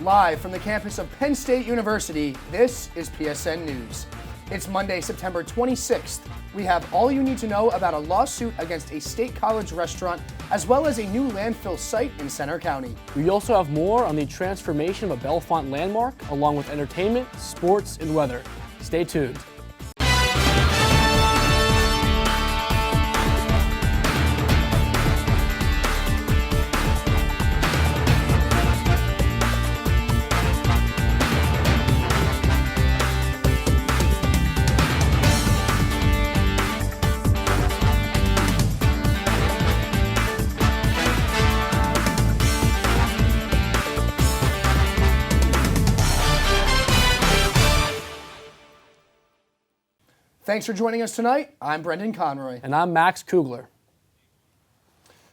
Live from the campus of Penn State University, this is PSN News. It's Monday, September 26th. We have all you need to know about a lawsuit against a state college restaurant, as well as a new landfill site in Center County. We also have more on the transformation of a Bellefonte landmark, along with entertainment, sports, and weather. Stay tuned. Thanks for joining us tonight. I'm Brendan Conroy. And I'm Max Kuegler.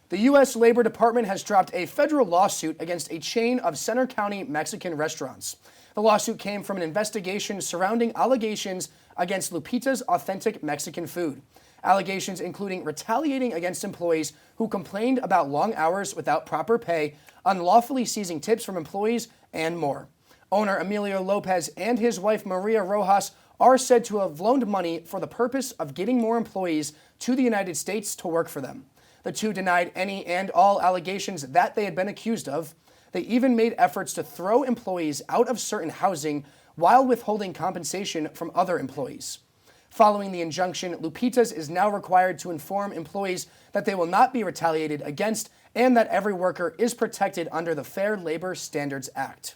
The U.S. Labor Department has dropped a federal lawsuit against a chain of Center County Mexican restaurants. The lawsuit came from an investigation surrounding allegations against Lupita's Authentic Mexican Food. Allegations including retaliating against employees who complained about long hours without proper pay, unlawfully seizing tips from employees, and more. Owner Emilio Lopez and his wife Maria Rojas are said to have loaned money for the purpose of getting more employees to the United States to work for them. The two denied any and all allegations that they had been accused of. They even made efforts to throw employees out of certain housing while withholding compensation from other employees. Following the injunction, Lupita's is now required to inform employees that they will not be retaliated against and that every worker is protected under the Fair Labor Standards Act.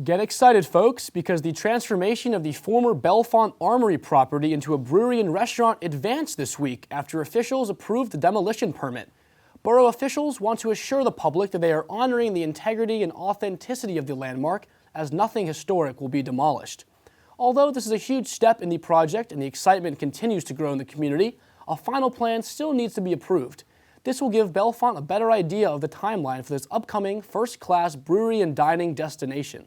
Get excited, folks, because the transformation of the former Bellefonte Armory property into a brewery and restaurant advanced this week after officials approved the demolition permit. Borough officials want to assure the public that they are honoring the integrity and authenticity of the landmark, as nothing historic will be demolished. Although this is a huge step in the project and the excitement continues to grow in the community, a final plan still needs to be approved. This will give Bellefonte a better idea of the timeline for this upcoming first-class brewery and dining destination.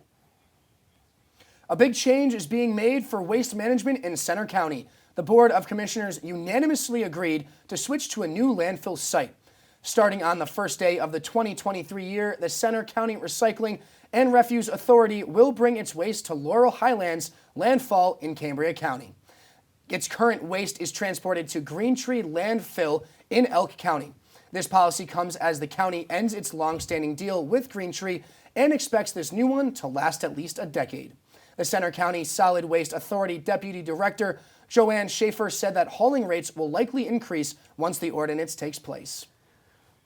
A big change is being made for waste management in Center County. The Board of Commissioners unanimously agreed to switch to a new landfill site. Starting on the first day of the 2023 year, the Center County Recycling and Refuse Authority will bring its waste to Laurel Highlands Landfall in Cambria County. Its current waste is transported to Green Tree Landfill in Elk County. This policy comes as the county ends its long-standing deal with Green Tree and expects this new one to last at least a decade. The Center County Solid Waste Authority Deputy Director Joanne Schaefer said that hauling rates will likely increase once the ordinance takes place.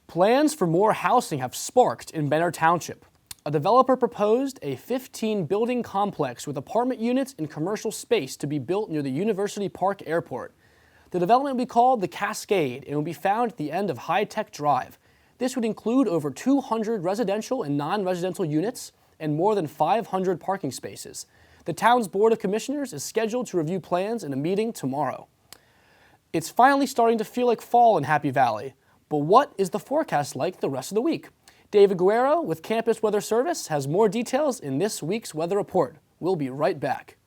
Plans for more housing have sparked in Benner Township. A developer proposed a 15-building complex with apartment units and commercial space to be built near the University Park Airport. The development will be called the Cascade and will be found at the end of High Tech Drive. This would include over 200 residential and non-residential units and more than 500 parking spaces. The town's Board of Commissioners is scheduled to review plans in a meeting tomorrow. It's finally starting to feel like fall in Happy Valley, but what is the forecast like the rest of the week? David Guerrero with Campus Weather Service has more details in this week's weather report. We'll be right back.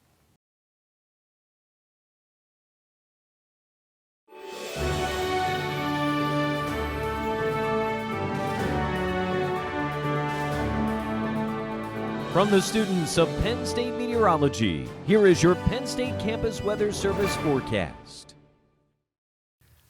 From the students of Penn State Meteorology, here is your Penn State Campus Weather Service forecast.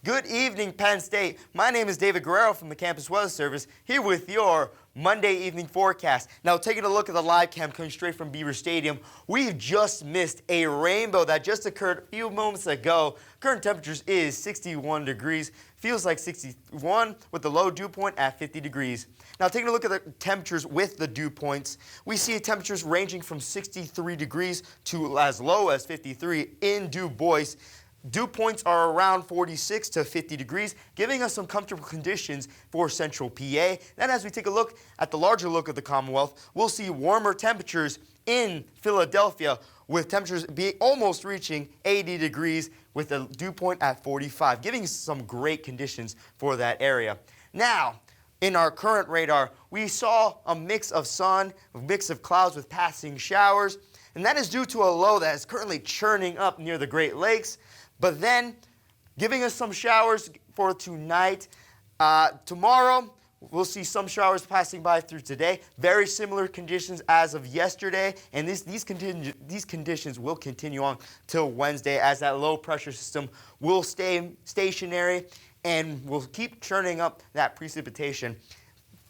Good evening, Penn State. My name is David Guerrero from the Campus Weather Service, here with your Monday evening forecast. Now, taking a look at the live cam coming straight from Beaver Stadium, we've just missed a rainbow that just occurred a few moments ago. Current temperatures is 61 degrees, feels like 61 with the low dew point at 50 degrees. Now, taking a look at the temperatures with the dew points, we see temperatures ranging from 63 degrees to as low as 53 in Du Bois. Dew points are around 46 to 50 degrees, giving us some comfortable conditions for central PA. Then as we take a look at the larger look of the Commonwealth, we'll see warmer temperatures in Philadelphia, with temperatures almost reaching 80 degrees with a dew point at 45, giving us some great conditions for that area. Now, in our current radar, we saw a mix of sun, a mix of clouds with passing showers, and that is due to a low that is currently churning up near the Great Lakes. But then, giving us some showers for tonight. Tomorrow, We'll see some showers passing by through today. Very similar conditions as of yesterday, and these conditions will continue on till Wednesday as that low pressure system will stay stationary and will keep churning up that precipitation.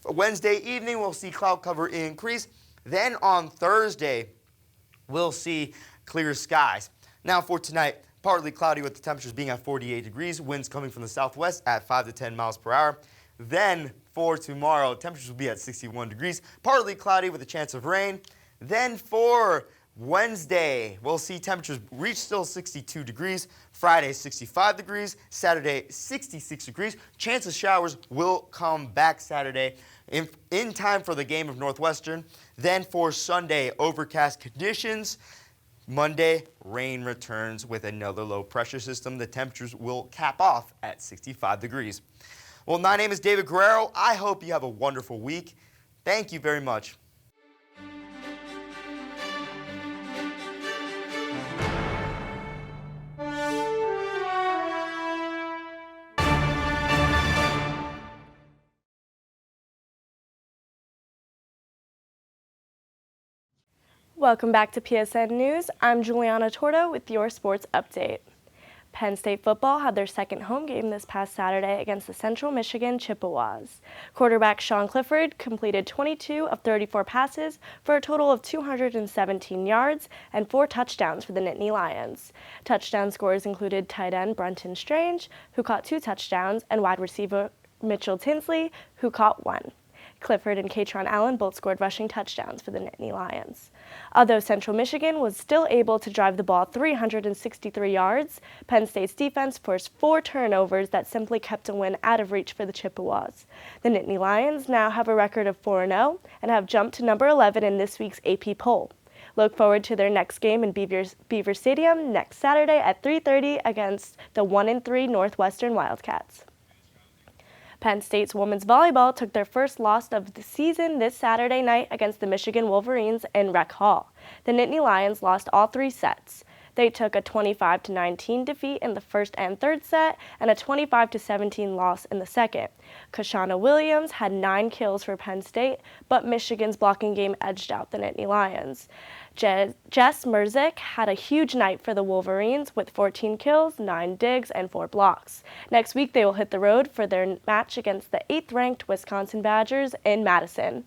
Wednesday evening, we'll see cloud cover increase. Then on Thursday, we'll see clear skies. Now for tonight, partly cloudy with the temperatures being at 48 degrees, winds coming from the southwest at 5 to 10 miles per hour. Then for tomorrow, temperatures will be at 61 degrees, partly cloudy with a chance of rain. Then for Wednesday, we'll see temperatures reach still 62 degrees. Friday, 65 degrees. Saturday, 66 degrees. Chance of showers will come back Saturday in time for the game of Northwestern. Then for Sunday, overcast conditions. Monday, rain returns with another low pressure system. The temperatures will cap off at 65 degrees. Well, my name is David Guerrero. I hope you have a wonderful week. Thank you very much. Welcome back to PSN News. I'm Juliana Torto with your sports update. Penn State football had their second home game this past Saturday against the Central Michigan Chippewas. Quarterback Sean Clifford completed 22 of 34 passes for a total of 217 yards and 4 touchdowns for the Nittany Lions. Touchdown scorers included tight end Brenton Strange, who caught 2 touchdowns, and wide receiver Mitchell Tinsley, who caught 1. Clifford and Katron Allen both scored rushing touchdowns for the Nittany Lions. Although Central Michigan was still able to drive the ball 363 yards, Penn State's defense forced 4 turnovers that simply kept a win out of reach for the Chippewas. The Nittany Lions now have a record of 4-0 and have jumped to number 11 in this week's AP poll. Look forward to their next game in Beaver Stadium next Saturday at 3:30 against the 1-3 Northwestern Wildcats. Penn State's women's volleyball took their first loss of the season this Saturday night against the Michigan Wolverines in Rec Hall. The Nittany Lions lost all 3 sets. They took a 25-19 defeat in the first and third set and a 25-17 loss in the second. Kashana Williams had 9 kills for Penn State, but Michigan's blocking game edged out the Nittany Lions. Jess Merzik had a huge night for the Wolverines with 14 kills, 9 digs, and 4 blocks. Next week, they will hit the road for their match against the 8th-ranked Wisconsin Badgers in Madison.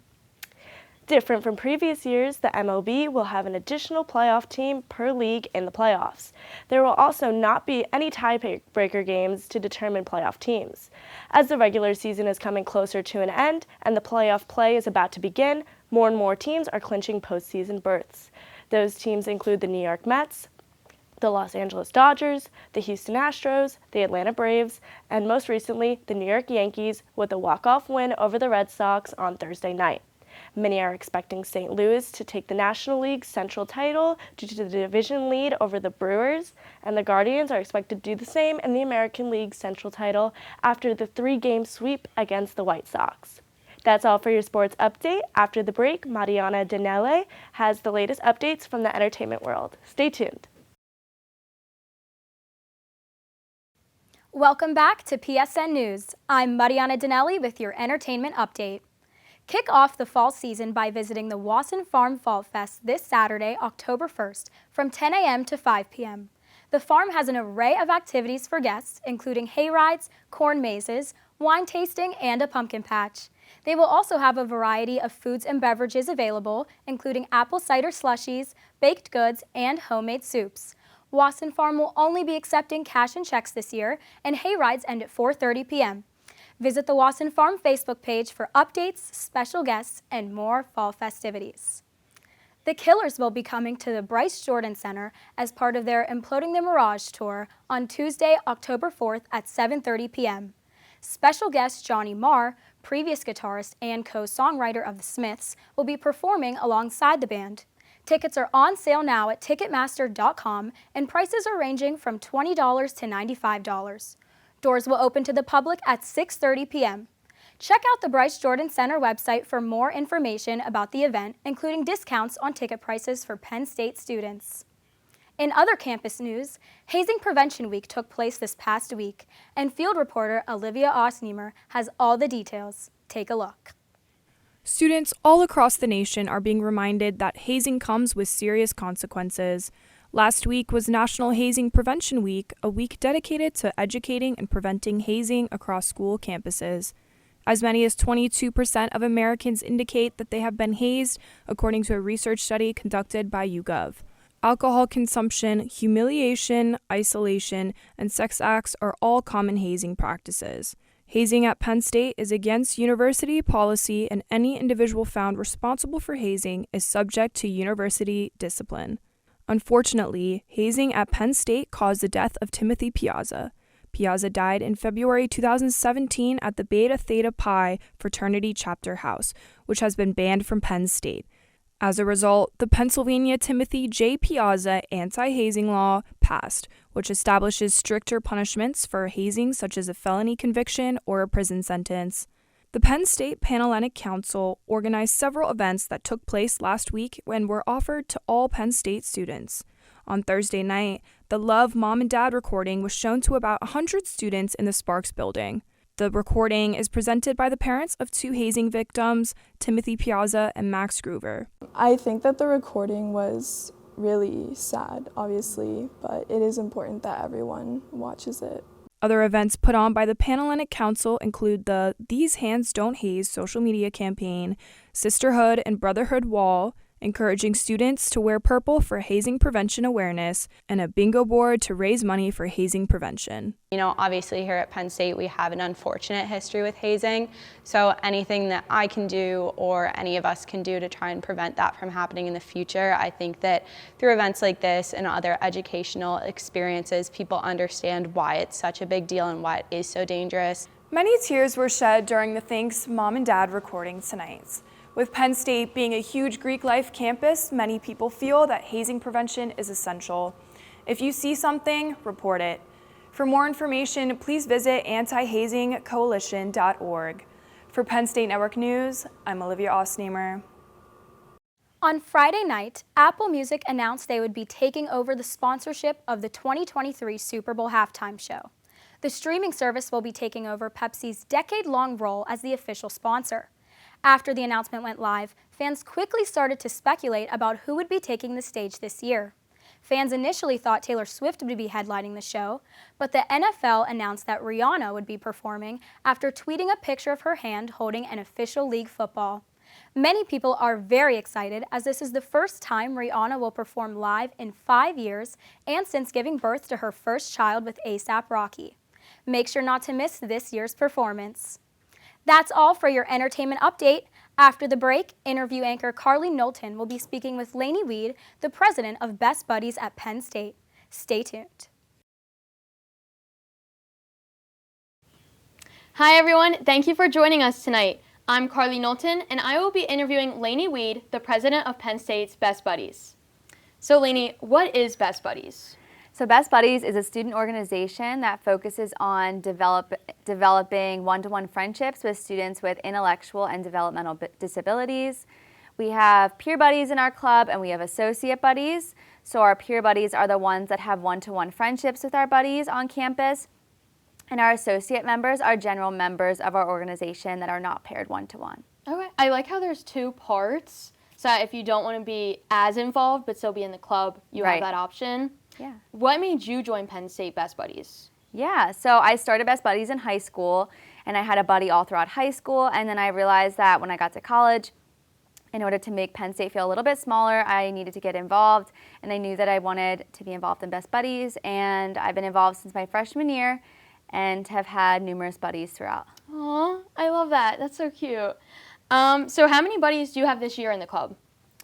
Different from previous years, the MLB will have an additional playoff team per league in the playoffs. There will also not be any tiebreaker games to determine playoff teams. As the regular season is coming closer to an end and the playoff play is about to begin, more and more teams are clinching postseason berths. Those teams include the New York Mets, the Los Angeles Dodgers, the Houston Astros, the Atlanta Braves, and most recently, the New York Yankees with a walk-off win over the Red Sox on Thursday night. Many are expecting St. Louis to take the National League Central title due to the division lead over the Brewers, and the Guardians are expected to do the same in the American League Central title after the 3-game sweep against the White Sox. That's all for your sports update. After the break, Mariana Danele has the latest updates from the entertainment world. Stay tuned. Welcome back to PSN News. I'm Mariana Danelli with your entertainment update. Kick off the fall season by visiting the Wasson Farm Fall Fest this Saturday, October 1st, from 10 a.m. to 5 p.m. The farm has an array of activities for guests, including hay rides, corn mazes, wine tasting, and a pumpkin patch. They will also have a variety of foods and beverages available, including apple cider slushies, baked goods, and homemade soups. Wasson Farm will only be accepting cash and checks this year, and hay rides end at 4:30 p.m. Visit the Wasson Farm Facebook page for updates, special guests, and more fall festivities. The Killers will be coming to the Bryce Jordan Center as part of their Imploding the Mirage tour on Tuesday, October 4th at 7:30 p.m. Special guest Johnny Marr, previous guitarist and co-songwriter of The Smiths, will be performing alongside the band. Tickets are on sale now at Ticketmaster.com, and prices are ranging from $20 to $95. Doors will open to the public at 6:30 p.m. Check out the Bryce Jordan Center website for more information about the event, including discounts on ticket prices for Penn State students. In other campus news, Hazing Prevention Week took place this past week, and field reporter Olivia Osniemer has all the details. take a look. Students all across the nation are being reminded that hazing comes with serious consequences. Last week was National Hazing Prevention Week, a week dedicated to educating and preventing hazing across school campuses. As many as 22% of Americans indicate that they have been hazed, according to a research study conducted by YouGov. Alcohol consumption, humiliation, isolation, and sex acts are all common hazing practices. Hazing at Penn State is against university policy, and any individual found responsible for hazing is subject to university discipline. Unfortunately, hazing at Penn State caused the death of Timothy Piazza. Piazza died in February 2017 at the Beta Theta Pi fraternity chapter house, which has been banned from Penn State. As a result, the Pennsylvania Timothy J. Piazza anti-hazing law passed, which establishes stricter punishments for hazing such as a felony conviction or a prison sentence. The Penn State Panhellenic Council organized several events that took place last week and were offered to all Penn State students. On Thursday night, the Love Mom and Dad recording was shown to about 100 students in the Sparks building. The recording is presented by the parents of two hazing victims, Timothy Piazza and Max Groover. I think that the recording was really sad, obviously, but it is important that everyone watches it. Other events put on by the Panhellenic Council include the These Hands Don't Haze social media campaign, Sisterhood and Brotherhood Wall, encouraging students to wear purple for hazing prevention awareness, and a bingo board to raise money for hazing prevention. You know, obviously here at Penn State we have an unfortunate history with hazing, so anything that I can do or any of us can do to try and prevent that from happening in the future, I think that through events like this and other educational experiences, people understand why it's such a big deal and why it is so dangerous. Many tears were shed during the Thanks Mom and Dad recording tonight. With Penn State being a huge Greek life campus, many people feel that hazing prevention is essential. If you see something, report it. For more information, please visit antihazingcoalition.org. For Penn State Network News, I'm Olivia Osnamer. On Friday night, Apple Music announced they would be taking over the sponsorship of the 2023 Super Bowl halftime show. The streaming service will be taking over Pepsi's decade-long role as the official sponsor. After the announcement went live, fans quickly started to speculate about who would be taking the stage this year. Fans initially thought Taylor Swift would be headlining the show, but the NFL announced that Rihanna would be performing after tweeting a picture of her hand holding an official league football. Many people are very excited as this is the first time Rihanna will perform live in 5 years and since giving birth to her first child with A$AP Rocky. Make sure not to miss this year's performance. That's all for your entertainment update. After the break, interview anchor Carly Knowlton will be speaking with Lainey Weed, the president of Best Buddies at Penn State. Stay tuned. Hi everyone, thank you for joining us tonight. I'm Carly Knowlton and I will be interviewing Lainey Weed, the president of Penn State's Best Buddies. So Lainey, what is Best Buddies? So Best Buddies is a student organization that focuses on developing one-to-one friendships with students with intellectual and developmental disabilities. We have peer buddies in our club and we have associate buddies. So our peer buddies are the ones that have one-to-one friendships with our buddies on campus. And our associate members are general members of our organization that are not paired one-to-one. Okay, I like how there's two parts. So that if you don't want to be as involved but still be in the club, you have that option. Yeah. What made you join Penn State Best Buddies? Yeah, so I started Best Buddies in high school, and I had a buddy all throughout high school, and then I realized that when I got to college, in order to make Penn State feel a little bit smaller, I needed to get involved, and I knew that I wanted to be involved in Best Buddies, and I've been involved since my freshman year and have had numerous buddies throughout. Aw, I love that. That's so cute. So how many buddies do you have this year in the club?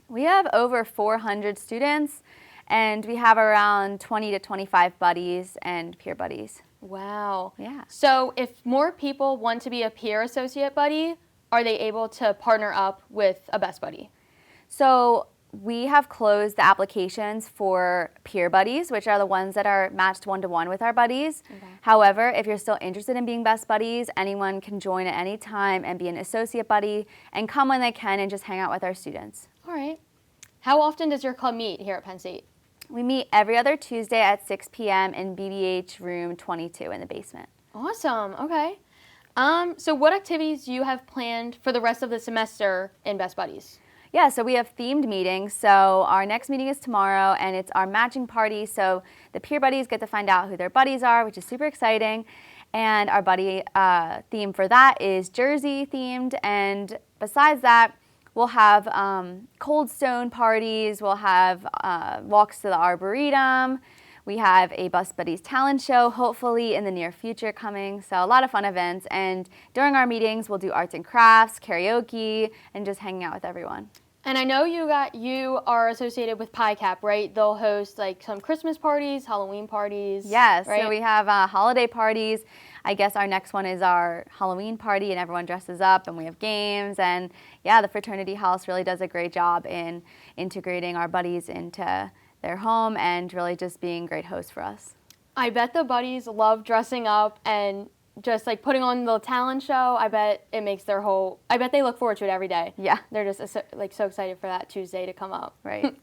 We have over 400 students. And we have around 20 to 25 buddies and peer buddies. Wow. Yeah. So if more people want to be a peer associate buddy, are they able to partner up with a Best Buddy? So we have closed the applications for peer buddies, which are the ones that are matched one-to-one with our buddies. Okay. However, if you're still interested in being Best Buddies, anyone can join at any time and be an associate buddy and come when they can and just hang out with our students. All right. How often does your club meet here at Penn State? We meet every other Tuesday at 6 p.m. in BBH room 22 in the basement. Awesome. Okay. So what activities do you have planned for the rest of the semester in Best Buddies? Yeah, so we have themed meetings. So our next meeting is tomorrow, and it's our matching party. So the peer buddies get to find out who their buddies are, which is super exciting. And our buddy theme for that is Jersey themed. And besides that, we'll have cold stone parties. We'll have walks to the Arboretum. We have a Best Buddies talent show, hopefully in the near future coming. So a lot of fun events. And during our meetings, we'll do arts and crafts, karaoke, and just hanging out with everyone. And I know you are associated with PyCap, right? They'll host like some Christmas parties, Halloween parties. Yes, right? So we have holiday parties. I guess our next one is our Halloween party, and everyone dresses up, and we have games. And yeah, the fraternity house really does a great job in integrating our buddies into their home and really just being great hosts for us. I bet the buddies love dressing up and just like putting on the talent show. I bet it makes I bet they look forward to it every day. Yeah. They're just so excited for that Tuesday to come up. Right.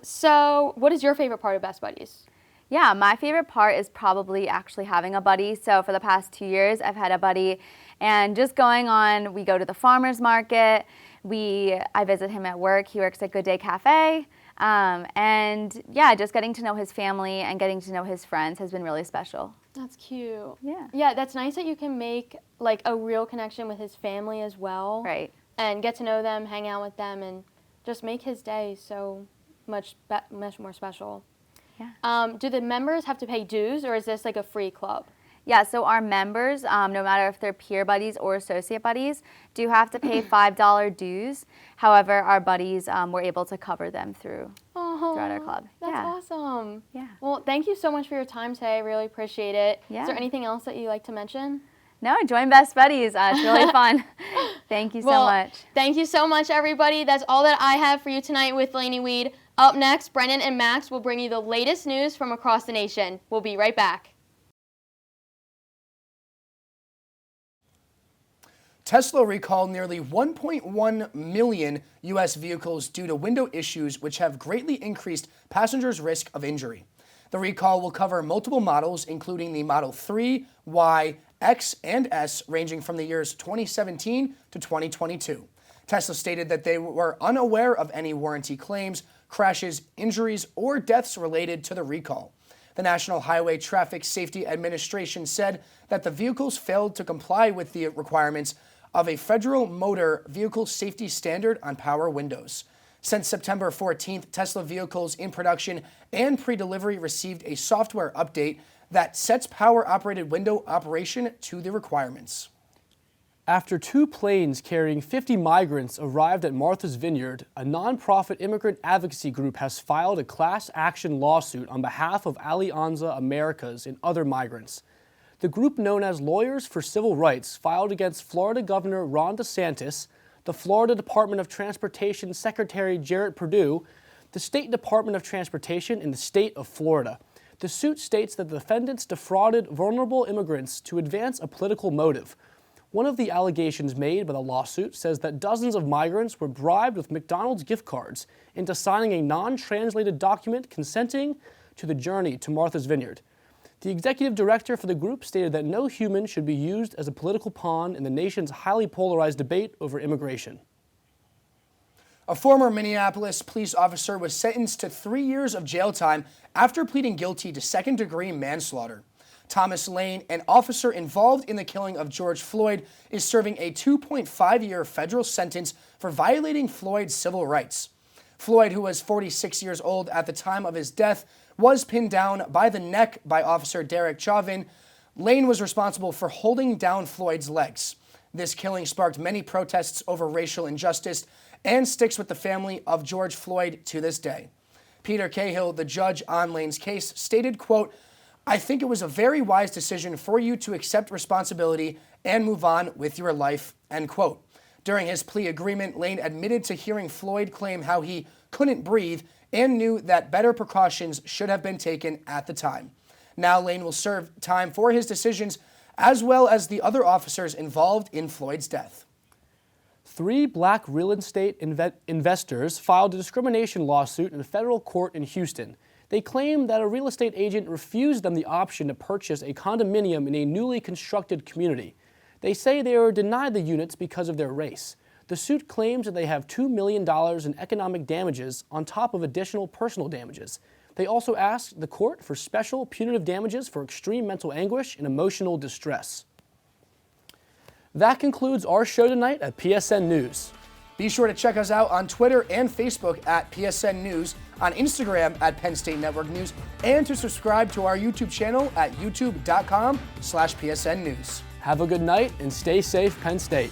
So what is your favorite part of Best Buddies? Yeah, my favorite part is probably actually having a buddy. So for the past 2 years, I've had a buddy, and just we go to the farmer's market. I visit him at work. He works at Good Day Cafe. And yeah, just getting to know his family and getting to know his friends has been really special. That's cute. Yeah. Yeah, that's nice that you can make like a real connection with his family as well. Right. And get to know them, hang out with them, and just make his day so much more special. Yeah. Do the members have to pay dues, or is this like a free club? Yeah, so our members, no matter if they're peer buddies or associate buddies, do have to pay $5 dues. However, our buddies, we're able to cover them throughout our club. That's awesome. Yeah. Well, thank you so much for your time today. I really appreciate it. Yeah. Is there anything else that you'd like to mention? No, join Best Buddies. It's really fun. Thank you so much. Thank you so much, everybody. That's all that I have for you tonight with Lainey Weed. Up next, Brennan and Max will bring you the latest news from across the nation. We'll be right back. Tesla recalled nearly 1.1 million U.S. vehicles due to window issues, which have greatly increased passengers' risk of injury. The recall will cover multiple models, including the Model 3, Y, X, and S, ranging from the years 2017 to 2022. Tesla stated that they were unaware of any warranty claims, crashes, injuries, or deaths related to the recall. The National Highway Traffic Safety Administration said that the vehicles failed to comply with the requirements of a federal motor vehicle safety standard on power windows. Since September 14th, Tesla vehicles in production and pre-delivery received a software update that sets power-operated window operation to the requirements. After 2 planes carrying 50 migrants arrived at Martha's Vineyard, a nonprofit immigrant advocacy group has filed a class action lawsuit on behalf of Alianza Americas and other migrants. The group, known as Lawyers for Civil Rights, filed against Florida Governor Ron DeSantis, the Florida Department of Transportation Secretary Jarrett Perdue, the State Department of Transportation, and the state of Florida. The suit states that the defendants defrauded vulnerable immigrants to advance a political motive. One of the allegations made by the lawsuit says that dozens of migrants were bribed with McDonald's gift cards into signing a non-translated document consenting to the journey to Martha's Vineyard. The executive director for the group stated that no human should be used as a political pawn in the nation's highly polarized debate over immigration. A former Minneapolis police officer was sentenced to 3 years of jail time after pleading guilty to second-degree manslaughter. Thomas Lane, an officer involved in the killing of George Floyd, is serving a 2.5-year federal sentence for violating Floyd's civil rights. Floyd, who was 46 years old at the time of his death, was pinned down by the neck by Officer Derek Chauvin. Lane was responsible for holding down Floyd's legs. This killing sparked many protests over racial injustice and sticks with the family of George Floyd to this day. Peter Cahill, the judge on Lane's case, stated, quote, "I think it was a very wise decision for you to accept responsibility and move on with your life," end quote. During his plea agreement, Lane admitted to hearing Floyd claim how he couldn't breathe and knew that better precautions should have been taken at the time. Now Lane will serve time for his decisions, as well as the other officers involved in Floyd's death. 3 black real estate investors filed a discrimination lawsuit in a federal court in Houston. They claim that a real estate agent refused them the option to purchase a condominium in a newly constructed community. They say they were denied the units because of their race. The suit claims that they have $2 million in economic damages on top of additional personal damages. They also asked the court for special punitive damages for extreme mental anguish and emotional distress. That concludes our show tonight at PSN News. Be sure to check us out on Twitter and Facebook at PSN News, on Instagram at Penn State Network News, and to subscribe to our YouTube channel at youtube.com/PSN News. Have a good night and stay safe, Penn State.